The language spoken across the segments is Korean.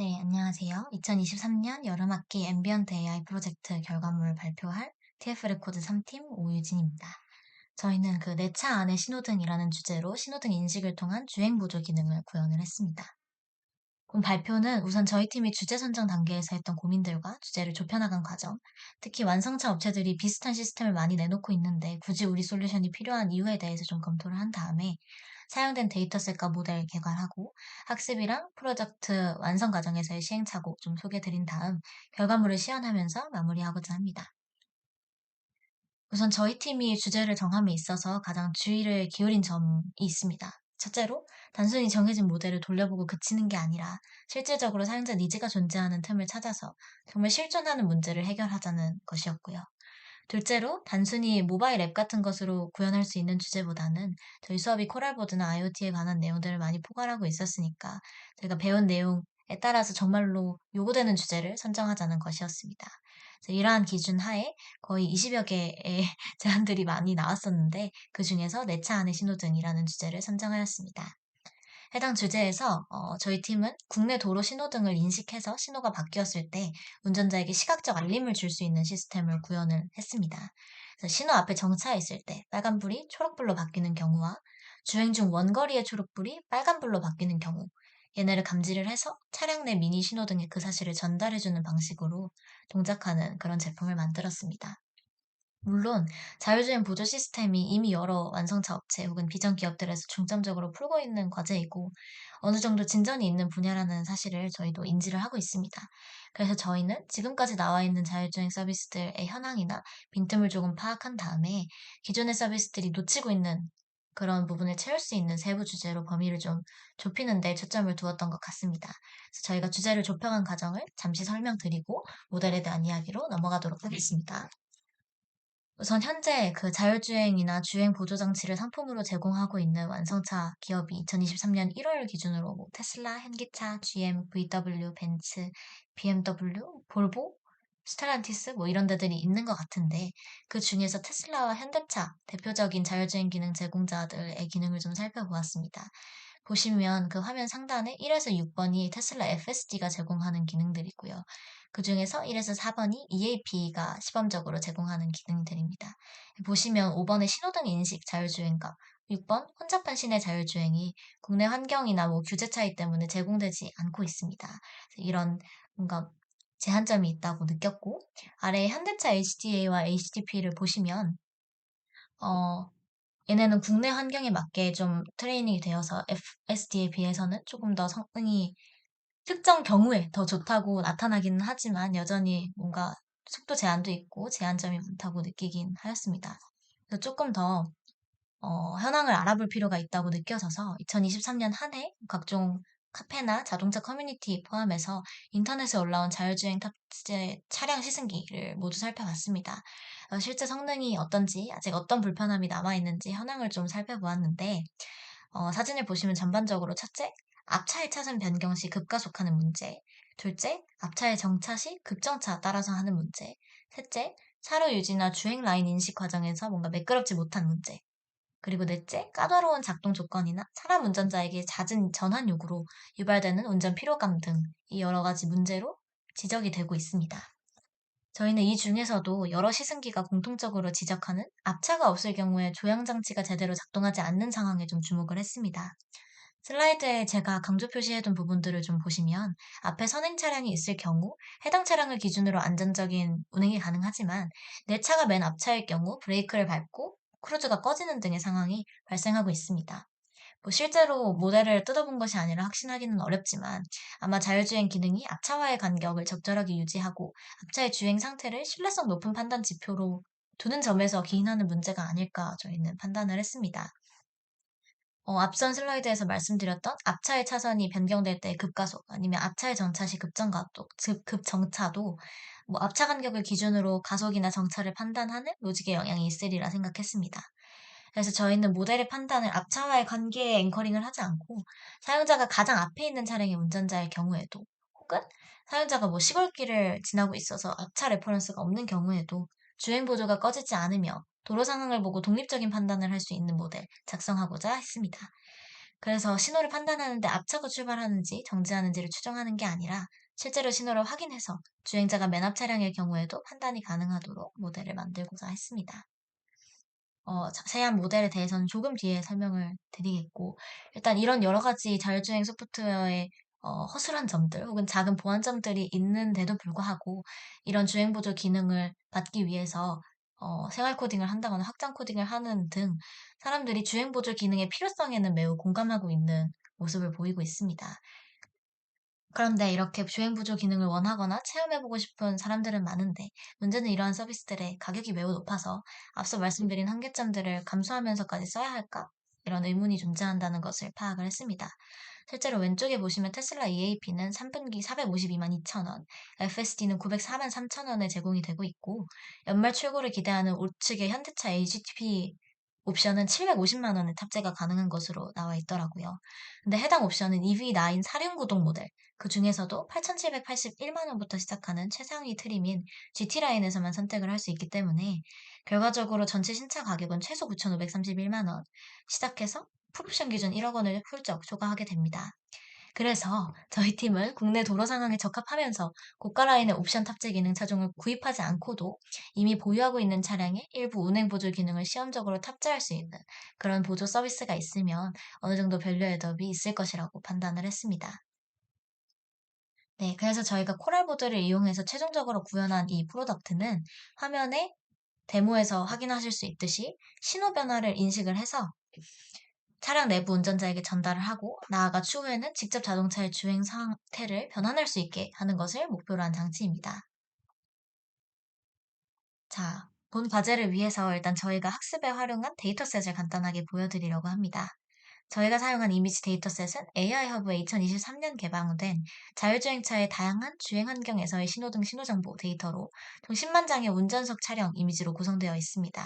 네, 안녕하세요. 2023년 여름학기 앰비언트 AI 프로젝트 결과물을 발표할 TF 레코드 3팀 오유진입니다. 저희는 그 내 차 안의 신호등이라는 주제로 신호등 인식을 통한 주행 보조 기능을 구현을 했습니다. 그럼 발표는 우선 저희 팀이 주제 선정 단계에서 했던 고민들과 주제를 좁혀나간 과정, 특히 완성차 업체들이 비슷한 시스템을 많이 내놓고 있는데 굳이 우리 솔루션이 필요한 이유에 대해서 좀 검토를 한 다음에 사용된 데이터셋과 모델 개발하고 학습이랑 프로젝트 완성 과정에서의 시행착오 좀 소개드린 다음 결과물을 시연하면서 마무리하고자 합니다. 우선 저희 팀이 주제를 정함에 있어서 가장 주의를 기울인 점이 있습니다. 첫째로, 단순히 정해진 모델을 돌려보고 그치는 게 아니라 실질적으로 사용자 니즈가 존재하는 틈을 찾아서 정말 실존하는 문제를 해결하자는 것이었고요. 둘째로, 단순히 모바일 앱 같은 것으로 구현할 수 있는 주제보다는 저희 수업이 코랄보드나 IoT에 관한 내용들을 많이 포괄하고 있었으니까 저희가 배운 내용에 따라서 정말로 요구되는 주제를 선정하자는 것이었습니다. 그래서 이러한 기준 하에 거의 20여 개의 제안들이 많이 나왔었는데 그중에서 내 차 안의 신호등이라는 주제를 선정하였습니다. 해당 주제에서 저희 팀은 국내 도로 신호등을 인식해서 신호가 바뀌었을 때 운전자에게 시각적 알림을 줄 수 있는 시스템을 구현을 했습니다. 그래서 신호 앞에 정차 있을 때 빨간불이 초록불로 바뀌는 경우와 주행 중 원거리의 초록불이 빨간불로 바뀌는 경우, 얘네를 감지를 해서 차량 내 미니 신호등에 그 사실을 전달해주는 방식으로 동작하는 그런 제품을 만들었습니다. 물론 자율주행 보조 시스템이 이미 여러 완성차 업체 혹은 비전 기업들에서 중점적으로 풀고 있는 과제이고 어느 정도 진전이 있는 분야라는 사실을 저희도 인지를 하고 있습니다. 그래서 저희는 지금까지 나와 있는 자율주행 서비스들의 현황이나 빈틈을 조금 파악한 다음에 기존의 서비스들이 놓치고 있는 그런 부분을 채울 수 있는 세부 주제로 범위를 좀 좁히는 데 초점을 두었던 것 같습니다. 그래서 저희가 주제를 좁혀간 과정을 잠시 설명드리고 모델에 대한 이야기로 넘어가도록 하겠습니다. 우선 현재 그 자율주행이나 주행 보조 장치를 상품으로 제공하고 있는 완성차 기업이 2023년 1월 기준으로 뭐 테슬라, 현기차, GM, VW, 벤츠, BMW, 볼보, 스텔란티스 뭐 이런 데들이 있는 것 같은데 그 중에서 테슬라와 현대차 대표적인 자율주행 기능 제공자들의 기능을 좀 살펴보았습니다. 보시면 그 화면 상단에 1에서 6번이 테슬라 FSD가 제공하는 기능들이고요. 그 중에서 1에서 4번이 EAP가 시범적으로 제공하는 기능들입니다. 보시면 5번의 신호등 인식 자율주행과 6번 혼잡한 시내 자율주행이 국내 환경이나 뭐 규제 차이 때문에 제공되지 않고 있습니다. 그래서 이런 뭔가 제한점이 있다고 느꼈고, 아래 현대차 HDA와 HDP를 보시면, 어, 얘네는 국내 환경에 맞게 좀 트레이닝이 되어서 FSD에 비해서는 조금 더 성능이 특정 경우에 더 좋다고 나타나기는 하지만 여전히 뭔가 속도 제한도 있고 제한점이 많다고 느끼긴 하였습니다. 그래서 조금 더 현황을 알아볼 필요가 있다고 느껴져서 2023년 한 해 각종 카페나 자동차 커뮤니티 포함해서 인터넷에 올라온 자율주행 탑재 차량 시승기를 모두 살펴봤습니다. 실제 성능이 어떤지, 아직 어떤 불편함이 남아있는지 현황을 좀 살펴보았는데, 사진을 보시면 전반적으로 첫째, 앞차의 차선 변경 시 급가속하는 문제. 둘째, 앞차의 정차 시 급정차 따라서 하는 문제. 셋째, 차로 유지나 주행 라인 인식 과정에서 뭔가 매끄럽지 못한 문제. 그리고 넷째, 까다로운 작동 조건이나 사람 운전자에게 잦은 전환 요구로 유발되는 운전 피로감 등 이 여러 가지 문제로 지적이 되고 있습니다. 저희는 이 중에서도 여러 시승기가 공통적으로 지적하는 앞차가 없을 경우에 조향장치가 제대로 작동하지 않는 상황에 좀 주목을 했습니다. 슬라이드에 제가 강조 표시해둔 부분들을 좀 보시면 앞에 선행 차량이 있을 경우 해당 차량을 기준으로 안전적인 운행이 가능하지만 내 차가 맨 앞차일 경우 브레이크를 밟고 크루즈가 꺼지는 등의 상황이 발생하고 있습니다. 뭐 실제로 모델을 뜯어본 것이 아니라 확신하기는 어렵지만 아마 자율주행 기능이 앞차와의 간격을 적절하게 유지하고 앞차의 주행 상태를 신뢰성 높은 판단 지표로 두는 점에서 기인하는 문제가 아닐까 저희는 판단을 했습니다. 앞선 슬라이드에서 말씀드렸던 앞차의 차선이 변경될 때 급가속 아니면 앞차의 정차 시 급정가도, 즉 급정차도 뭐 앞차 간격을 기준으로 가속이나 정차를 판단하는 로직에 영향이 있으리라 생각했습니다. 그래서 저희는 모델의 판단을 앞차와의 관계에 앵커링을 하지 않고 사용자가 가장 앞에 있는 차량의 운전자일 경우에도 혹은 사용자가 뭐 시골길을 지나고 있어서 앞차 레퍼런스가 없는 경우에도 주행 보조가 꺼지지 않으며 도로 상황을 보고 독립적인 판단을 할 수 있는 모델 작성하고자 했습니다. 그래서 신호를 판단하는데 앞차가 출발하는지 정지하는지를 추정하는 게 아니라 실제로 신호를 확인해서 주행자가 맨 앞 차량일 경우에도 판단이 가능하도록 모델을 만들고자 했습니다. 자세한 모델에 대해서는 조금 뒤에 설명을 드리겠고, 일단 이런 여러 가지 자율주행 소프트웨어의 허술한 점들 혹은 작은 보안 점들이 있는데도 불구하고 이런 주행 보조 기능을 받기 위해서 생활 코딩을 한다거나 확장 코딩을 하는 등 사람들이 주행 보조 기능의 필요성에는 매우 공감하고 있는 모습을 보이고 있습니다. 그런데 이렇게 주행 보조 기능을 원하거나 체험해보고 싶은 사람들은 많은데 문제는 이러한 서비스들의 가격이 매우 높아서 앞서 말씀드린 한계점들을 감수하면서까지 써야 할까? 이런 의문이 존재한다는 것을 파악을 했습니다. 실제로 왼쪽에 보시면 테슬라 EAP는 3분기 452만 2천 원, FSD는 904만 3천 원에 제공이 되고 있고 연말 출고를 기대하는 우측의 현대차 HTP 옵션은 750만 원에 탑재가 가능한 것으로 나와 있더라고요. 근데 해당 옵션은 EV9 사륜구동 모델, 그 중에서도 8,781만 원부터 시작하는 최상위 트림인 GT 라인에서만 선택을 할 수 있기 때문에 결과적으로 전체 신차 가격은 최소 9,531만 원 시작해서 풀옵션 기준 1억 원을 훌쩍 초과하게 됩니다. 그래서 저희 팀은 국내 도로 상황에 적합하면서 고가 라인의 옵션 탑재 기능 차종을 구입하지 않고도 이미 보유하고 있는 차량에 일부 운행 보조 기능을 시험적으로 탑재할 수 있는 그런 보조 서비스가 있으면 어느 정도 밸류 애더이 있을 것이라고 판단을 했습니다. 네, 그래서 저희가 코랄보드를 이용해서 최종적으로 구현한 이 프로덕트는 화면에 데모에서 확인하실 수 있듯이 신호 변화를 인식을 해서 차량 내부 운전자에게 전달을 하고 나아가 추후에는 직접 자동차의 주행 상태를 변환할 수 있게 하는 것을 목표로 한 장치입니다. 자, 본 과제를 위해서 일단 저희가 학습에 활용한 데이터셋을 간단하게 보여드리려고 합니다. 저희가 사용한 이미지 데이터셋은 AI 허브에 2023년 개방된 자율주행차의 다양한 주행 환경에서의 신호등 신호정보 데이터로 총 10만 장의 운전석 차량 이미지로 구성되어 있습니다.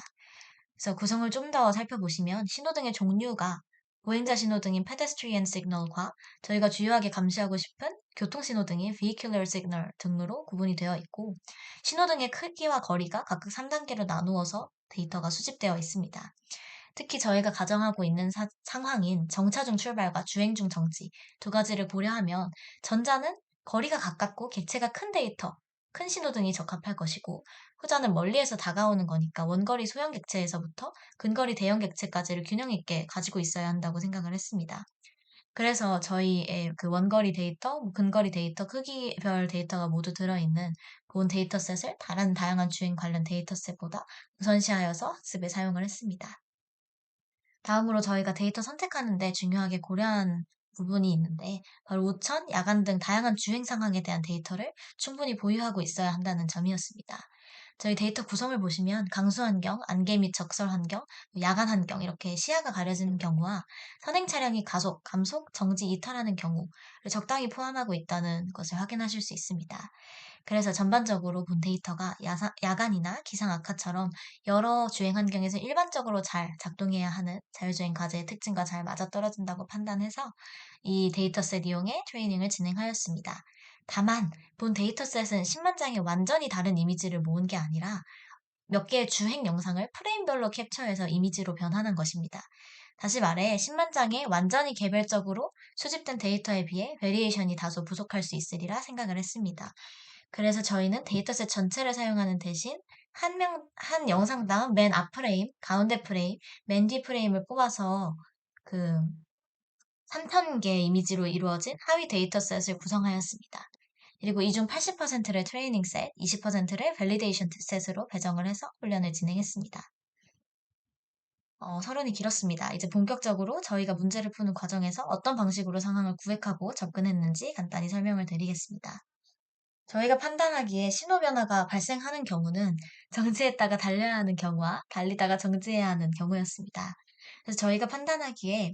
그래서 구성을 좀 더 살펴보시면 신호등의 종류가 보행자 신호등인 pedestrian signal과 저희가 주요하게 감시하고 싶은 교통 신호등인 vehicular signal 등으로 구분이 되어 있고 신호등의 크기와 거리가 각각 3단계로 나누어서 데이터가 수집되어 있습니다. 특히 저희가 가정하고 있는 상황인 정차 중 출발과 주행 중 정지 두 가지를 고려하면 전자는 거리가 가깝고 객체가 큰 데이터, 큰 신호등이 적합할 것이고 후자는 멀리에서 다가오는 거니까 원거리 소형 객체에서부터 근거리 대형 객체까지를 균형 있게 가지고 있어야 한다고 생각을 했습니다. 그래서 저희의 그 원거리 데이터, 근거리 데이터, 크기별 데이터가 모두 들어있는 본 데이터셋을 다른 다양한 주행 관련 데이터셋보다 우선시하여서 학습에 사용을 했습니다. 다음으로 저희가 데이터 선택하는데 중요하게 고려한 부분이 있는데 바로 우천, 야간 등 다양한 주행 상황에 대한 데이터를 충분히 보유하고 있어야 한다는 점이었습니다. 저희 데이터 구성을 보시면 강수 환경, 안개 및 적설 환경, 야간 환경 이렇게 시야가 가려지는 경우와 선행 차량이 가속, 감속, 정지, 이탈하는 경우를 적당히 포함하고 있다는 것을 확인하실 수 있습니다. 그래서 전반적으로 본 데이터가 야간이나 기상 악화처럼 여러 주행 환경에서 일반적으로 잘 작동해야 하는 자율주행 과제의 특징과 잘 맞아떨어진다고 판단해서 이 데이터셋 이용해 트레이닝을 진행하였습니다. 다만 본 데이터셋은 10만 장의 완전히 다른 이미지를 모은 게 아니라 몇 개의 주행 영상을 프레임별로 캡처해서 이미지로 변환한 것입니다. 다시 말해 10만 장의 완전히 개별적으로 수집된 데이터에 비해 베리에이션이 다소 부족할 수 있으리라 생각을 했습니다. 그래서 저희는 데이터셋 전체를 사용하는 대신 한 영상당 맨 앞 프레임, 가운데 프레임, 맨 뒤 프레임을 뽑아서 그 3,000개 이미지로 이루어진 하위 데이터셋을 구성하였습니다. 그리고 이 중 80%를 트레이닝 셋, 20%를 밸리데이션 셋으로 배정을 해서 훈련을 진행했습니다. 서론이 길었습니다. 이제 본격적으로 저희가 문제를 푸는 과정에서 어떤 방식으로 상황을 구획하고 접근했는지 간단히 설명을 드리겠습니다. 저희가 판단하기에 신호 변화가 발생하는 경우는 정지했다가 달려야 하는 경우와 달리다가 정지해야 하는 경우였습니다. 그래서 저희가 판단하기에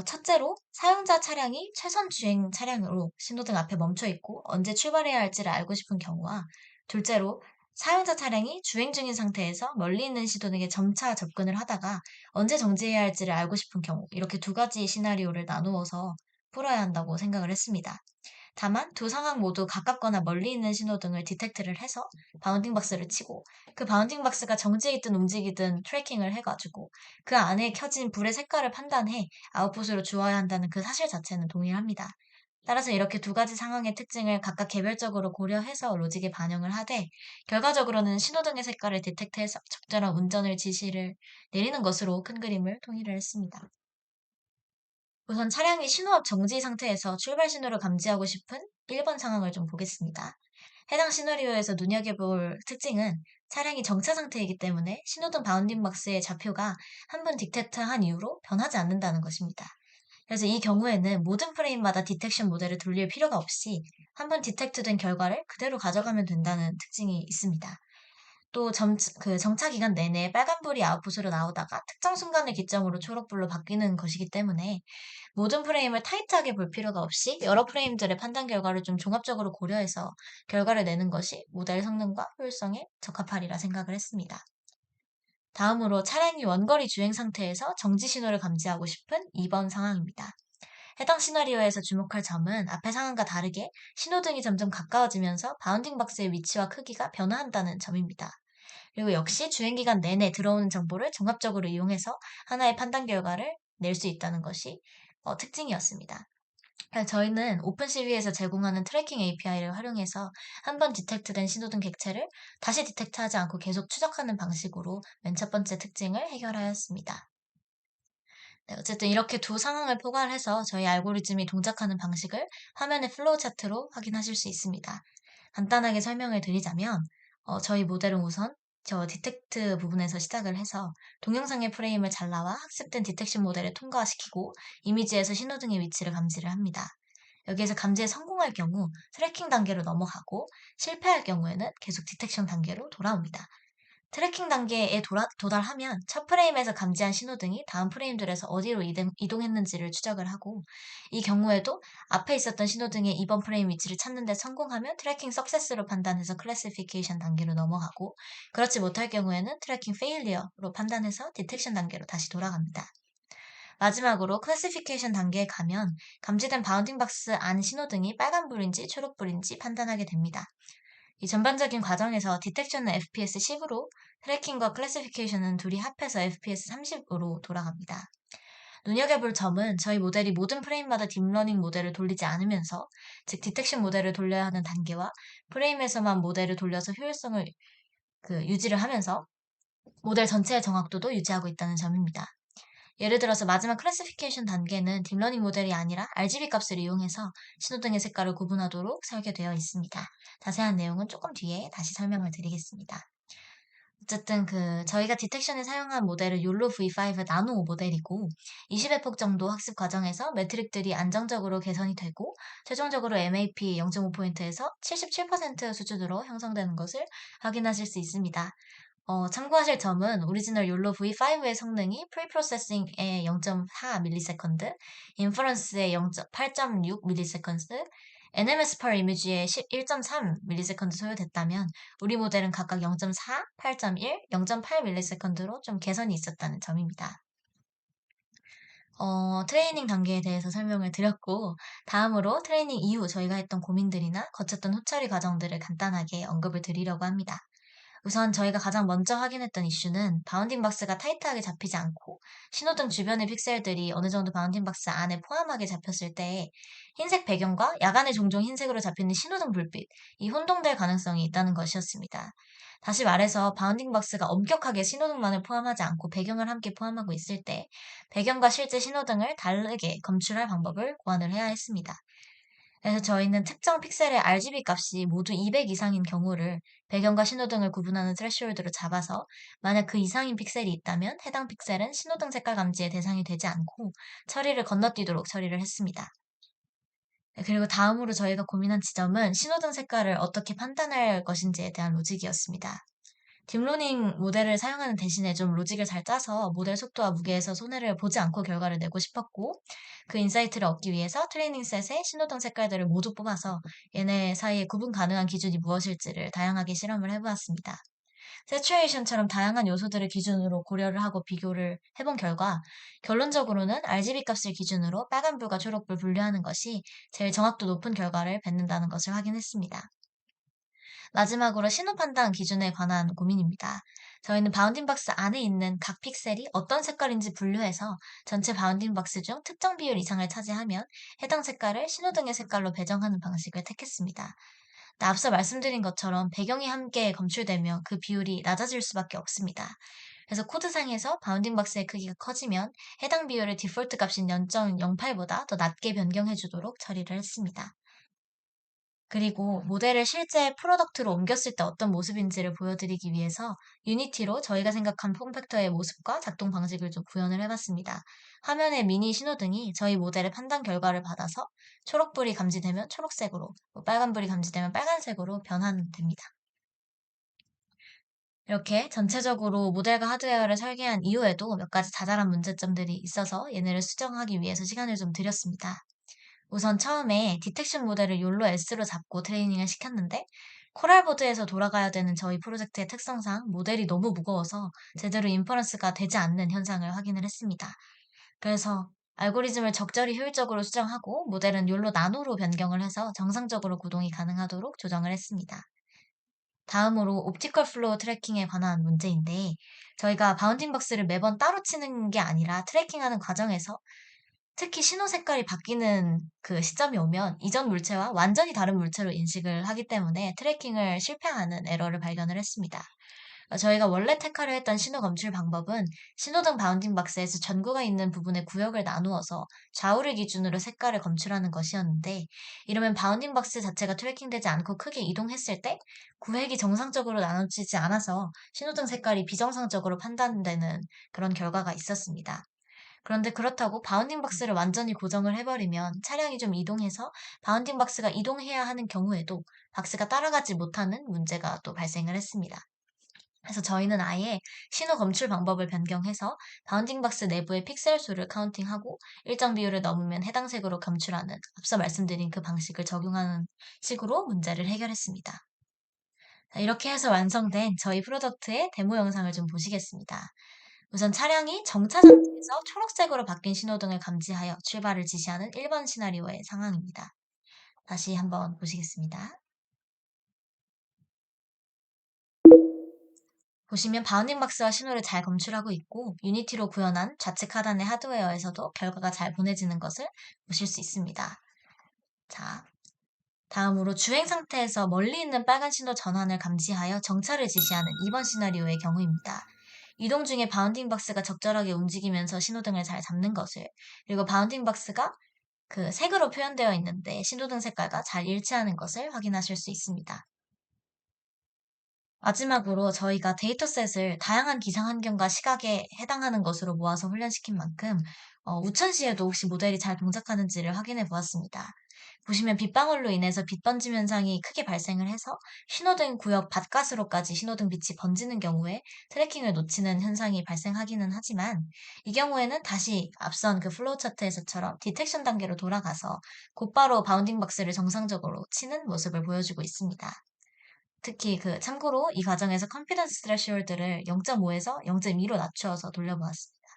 첫째로 사용자 차량이 최선 주행 차량으로 신호등 앞에 멈춰 있고 언제 출발해야 할지를 알고 싶은 경우와 둘째로 사용자 차량이 주행 중인 상태에서 멀리 있는 신호등에 점차 접근을 하다가 언제 정지해야 할지를 알고 싶은 경우 이렇게 두 가지 시나리오를 나누어서 풀어야 한다고 생각을 했습니다. 다만 두 상황 모두 가깝거나 멀리 있는 신호등을 디텍트를 해서 바운딩 박스를 치고 그 바운딩 박스가 정지해 있든 움직이든 트래킹을 해가지고 그 안에 켜진 불의 색깔을 판단해 아웃풋으로 주어야 한다는 그 사실 자체는 동일합니다. 따라서 이렇게 두 가지 상황의 특징을 각각 개별적으로 고려해서 로직에 반영을 하되 결과적으로는 신호등의 색깔을 디텍트해서 적절한 운전을 지시를 내리는 것으로 큰 그림을 통일을 했습니다. 우선 차량이 신호 앞 정지 상태에서 출발 신호를 감지하고 싶은 1번 상황을 좀 보겠습니다. 해당 시나리오에서 눈여겨볼 특징은 차량이 정차 상태이기 때문에 신호등 바운딩 박스의 좌표가 한 번 디텍트한 이후로 변하지 않는다는 것입니다. 그래서 이 경우에는 모든 프레임마다 디텍션 모델을 돌릴 필요가 없이 한 번 디텍트된 결과를 그대로 가져가면 된다는 특징이 있습니다. 또 정차 기간 내내 빨간불이 아웃풋으로 나오다가 특정 순간을 기점으로 초록불로 바뀌는 것이기 때문에 모든 프레임을 타이트하게 볼 필요가 없이 여러 프레임들의 판단 결과를 좀 종합적으로 고려해서 결과를 내는 것이 모델 성능과 효율성에 적합하리라 생각을 했습니다. 다음으로 차량이 원거리 주행 상태에서 정지 신호를 감지하고 싶은 2번 상황입니다. 해당 시나리오에서 주목할 점은 앞의 상황과 다르게 신호등이 점점 가까워지면서 바운딩 박스의 위치와 크기가 변화한다는 점입니다. 그리고 역시 주행기간 내내 들어오는 정보를 종합적으로 이용해서 하나의 판단 결과를 낼 수 있다는 것이 특징이었습니다. 그래서 저희는 오픈CV에서 제공하는 트래킹 API를 활용해서 한 번 디텍트된 신호등 객체를 다시 디텍트하지 않고 계속 추적하는 방식으로 맨 첫 번째 특징을 해결하였습니다. 네, 어쨌든 이렇게 두 상황을 포괄해서 저희 알고리즘이 동작하는 방식을 화면의 플로우 차트로 확인하실 수 있습니다. 간단하게 설명을 드리자면 저희 모델은 우선 저 디텍트 부분에서 시작을 해서 동영상의 프레임을 잘라와 학습된 디텍션 모델을 통과시키고 이미지에서 신호등의 위치를 감지를 합니다. 여기에서 감지에 성공할 경우 트래킹 단계로 넘어가고 실패할 경우에는 계속 디텍션 단계로 돌아옵니다. 트래킹 단계에 도달하면 첫 프레임에서 감지한 신호등이 다음 프레임들에서 어디로 이동했는지를 추적을 하고 이 경우에도 앞에 있었던 신호등의 이번 프레임 위치를 찾는 데 성공하면 트래킹 석세스로 판단해서 클래시피케이션 단계로 넘어가고 그렇지 못할 경우에는 트래킹 페일리어로 판단해서 디텍션 단계로 다시 돌아갑니다. 마지막으로 클래시피케이션 단계에 가면 감지된 바운딩 박스 안 신호등이 빨간불인지 초록불인지 판단하게 됩니다. 이 전반적인 과정에서 디텍션은 FPS 10으로 트래킹과 클래시피케이션은 둘이 합해서 FPS 30으로 돌아갑니다. 눈여겨볼 점은 저희 모델이 모든 프레임마다 딥러닝 모델을 돌리지 않으면서 즉 디텍션 모델을 돌려야 하는 단계와 프레임에서만 모델을 돌려서 효율성을 유지를 하면서 모델 전체의 정확도도 유지하고 있다는 점입니다. 예를 들어서 마지막 클래시피케이션 단계는 딥러닝 모델이 아니라 RGB 값을 이용해서 신호등의 색깔을 구분하도록 설계되어 있습니다. 자세한 내용은 조금 뒤에 다시 설명을 드리겠습니다. 어쨌든 저희가 디텍션에 사용한 모델은 욜로 V5 나노 모델이고 20회폭 정도 학습 과정에서 매트릭들이 안정적으로 개선이 되고 최종적으로 MAP 0.5포인트에서 77% 수준으로 형성되는 것을 확인하실 수 있습니다. 참고하실 점은 오리지널 욜로 V5의 성능이 프리프로세싱에 0.4ms, 인퍼런스에 8.6ms, NMS per image에 1.3ms 소요됐다면 우리 모델은 각각 0.4, 8.1, 0.8ms로 좀 개선이 있었다는 점입니다. 트레이닝 단계에 대해서 설명을 드렸고 다음으로 트레이닝 이후 저희가 했던 고민들이나 거쳤던 후처리 과정들을 간단하게 언급을 드리려고 합니다. 우선 저희가 가장 먼저 확인했던 이슈는 바운딩 박스가 타이트하게 잡히지 않고 신호등 주변의 픽셀들이 어느 정도 바운딩 박스 안에 포함하게 잡혔을 때 흰색 배경과 야간에 종종 흰색으로 잡히는 신호등 불빛, 이 혼동될 가능성이 있다는 것이었습니다. 다시 말해서 바운딩 박스가 엄격하게 신호등만을 포함하지 않고 배경을 함께 포함하고 있을 때 배경과 실제 신호등을 다르게 검출할 방법을 고안을 해야 했습니다. 그래서 저희는 특정 픽셀의 RGB 값이 모두 200 이상인 경우를 배경과 신호등을 구분하는 스레시홀드로 잡아서 만약 그 이상인 픽셀이 있다면 해당 픽셀은 신호등 색깔 감지의 대상이 되지 않고 처리를 건너뛰도록 처리를 했습니다. 그리고 다음으로 저희가 고민한 지점은 신호등 색깔을 어떻게 판단할 것인지에 대한 로직이었습니다. 딥러닝 모델을 사용하는 대신에 좀 로직을 잘 짜서 모델 속도와 무게에서 손해를 보지 않고 결과를 내고 싶었고 그 인사이트를 얻기 위해서 트레이닝 셋의 신호등 색깔들을 모두 뽑아서 얘네 사이에 구분 가능한 기준이 무엇일지를 다양하게 실험을 해보았습니다. 세츄레이션처럼 다양한 요소들을 기준으로 고려를 하고 비교를 해본 결과 결론적으로는 RGB 값을 기준으로 빨간불과 초록불 분류하는 것이 제일 정확도 높은 결과를 뱉는다는 것을 확인했습니다. 마지막으로 신호 판단 기준에 관한 고민입니다. 저희는 바운딩 박스 안에 있는 각 픽셀이 어떤 색깔인지 분류해서 전체 바운딩 박스 중 특정 비율 이상을 차지하면 해당 색깔을 신호등의 색깔로 배정하는 방식을 택했습니다. 앞서 말씀드린 것처럼 배경이 함께 검출되면 그 비율이 낮아질 수밖에 없습니다. 그래서 코드상에서 바운딩 박스의 크기가 커지면 해당 비율을 디폴트 값인 0.08보다 더 낮게 변경해 주도록 처리를 했습니다. 그리고 모델을 실제 프로덕트로 옮겼을 때 어떤 모습인지를 보여드리기 위해서 유니티로 저희가 생각한 폼팩터의 모습과 작동 방식을 좀 구현을 해봤습니다. 화면의 미니 신호등이 저희 모델의 판단 결과를 받아서 초록불이 감지되면 초록색으로, 빨간불이 감지되면 빨간색으로 변환됩니다. 이렇게 전체적으로 모델과 하드웨어를 설계한 이후에도 몇 가지 자잘한 문제점들이 있어서 얘네를 수정하기 위해서 시간을 좀 들였습니다. 우선 처음에 디텍션 모델을 욜로 S로 잡고 트레이닝을 시켰는데 코랄보드에서 돌아가야 되는 저희 프로젝트의 특성상 모델이 너무 무거워서 제대로 인퍼런스가 되지 않는 현상을 확인을 했습니다. 그래서 알고리즘을 적절히 효율적으로 수정하고 모델은 욜로 나노로 변경을 해서 정상적으로 구동이 가능하도록 조정을 했습니다. 다음으로 옵티컬 플로우 트래킹에 관한 문제인데 저희가 바운딩 박스를 매번 따로 치는 게 아니라 트래킹하는 과정에서 특히 신호 색깔이 바뀌는 그 시점이 오면 이전 물체와 완전히 다른 물체로 인식을 하기 때문에 트래킹을 실패하는 에러를 발견을 했습니다. 저희가 원래 택하려 했던 신호 검출 방법은 신호등 바운딩 박스에서 전구가 있는 부분의 구역을 나누어서 좌우를 기준으로 색깔을 검출하는 것이었는데 이러면 바운딩 박스 자체가 트래킹되지 않고 크게 이동했을 때 구획이 정상적으로 나눠지지 않아서 신호등 색깔이 비정상적으로 판단되는 그런 결과가 있었습니다. 그런데 그렇다고 바운딩 박스를 완전히 고정을 해버리면 차량이 좀 이동해서 바운딩 박스가 이동해야 하는 경우에도 박스가 따라가지 못하는 문제가 또 발생을 했습니다. 그래서 저희는 아예 신호 검출 방법을 변경해서 바운딩 박스 내부의 픽셀 수를 카운팅하고 일정 비율을 넘으면 해당 색으로 검출하는 앞서 말씀드린 그 방식을 적용하는 식으로 문제를 해결했습니다. 이렇게 해서 완성된 저희 프로덕트의 데모 영상을 좀 보시겠습니다. 우선 차량이 정차 상태에서 초록색으로 바뀐 신호등을 감지하여 출발을 지시하는 1번 시나리오의 상황입니다. 다시 한번 보시겠습니다. 보시면 바운딩 박스와 신호를 잘 검출하고 있고 유니티로 구현한 좌측 하단의 하드웨어에서도 결과가 잘 보내지는 것을 보실 수 있습니다. 자, 다음으로 주행 상태에서 멀리 있는 빨간 신호 전환을 감지하여 정차를 지시하는 2번 시나리오의 경우입니다. 이동 중에 바운딩 박스가 적절하게 움직이면서 신호등을 잘 잡는 것을, 그리고 바운딩 박스가 그 색으로 표현되어 있는데 신호등 색깔과 잘 일치하는 것을 확인하실 수 있습니다. 마지막으로 저희가 데이터셋을 다양한 기상 환경과 시각에 해당하는 것으로 모아서 훈련시킨 만큼 우천시에도 혹시 모델이 잘 동작하는지를 확인해 보았습니다. 보시면 빗방울로 인해서 빛 번짐 현상이 크게 발생을 해서 신호등 구역 바깥으로까지 신호등 빛이 번지는 경우에 트래킹을 놓치는 현상이 발생하기는 하지만 이 경우에는 다시 앞선 그 플로우 차트에서처럼 디텍션 단계로 돌아가서 곧바로 바운딩 박스를 정상적으로 치는 모습을 보여주고 있습니다. 특히 참고로 이 과정에서 컨피던스 스레시홀드를 0.5에서 0.2로 낮추어서 돌려보았습니다.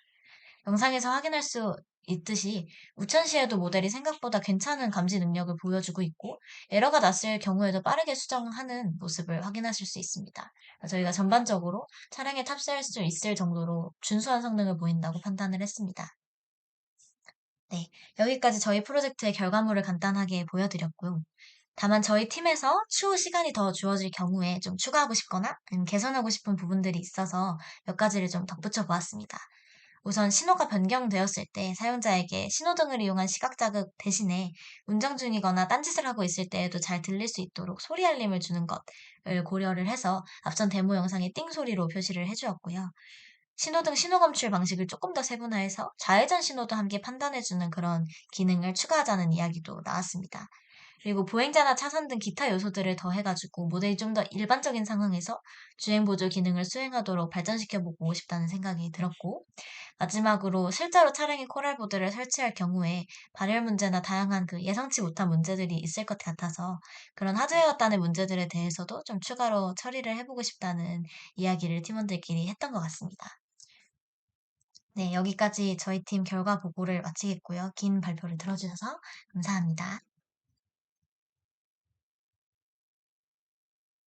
영상에서 확인할 수 있듯이 우천시에도 모델이 생각보다 괜찮은 감지 능력을 보여주고 있고 에러가 났을 경우에도 빠르게 수정하는 모습을 확인하실 수 있습니다. 저희가 전반적으로 차량에 탑재할 수 있을 정도로 준수한 성능을 보인다고 판단을 했습니다. 네, 여기까지 저희 프로젝트의 결과물을 간단하게 보여드렸고요. 다만 저희 팀에서 추후 시간이 더 주어질 경우에 좀 추가하고 싶거나 개선하고 싶은 부분들이 있어서 몇 가지를 좀 덧붙여 보았습니다. 우선 신호가 변경되었을 때 사용자에게 신호등을 이용한 시각 자극 대신에 운전 중이거나 딴짓을 하고 있을 때에도 잘 들릴 수 있도록 소리 알림을 주는 것을 고려를 해서 앞선 데모 영상에 띵 소리로 표시를 해주었고요. 신호등 신호 검출 방식을 조금 더 세분화해서 좌회전 신호도 함께 판단해주는 그런 기능을 추가하자는 이야기도 나왔습니다. 그리고 보행자나 차선 등 기타 요소들을 더해가지고 모델이 좀 더 일반적인 상황에서 주행 보조 기능을 수행하도록 발전시켜보고 싶다는 생각이 들었고, 마지막으로 실제로 차량에 코랄보드를 설치할 경우에 발열 문제나 다양한 그 예상치 못한 문제들이 있을 것 같아서 그런 하드웨어 단의 문제들에 대해서도 좀 추가로 처리를 해보고 싶다는 이야기를 팀원들끼리 했던 것 같습니다. 네, 여기까지 저희 팀 결과 보고를 마치겠고요. 긴 발표를 들어주셔서 감사합니다.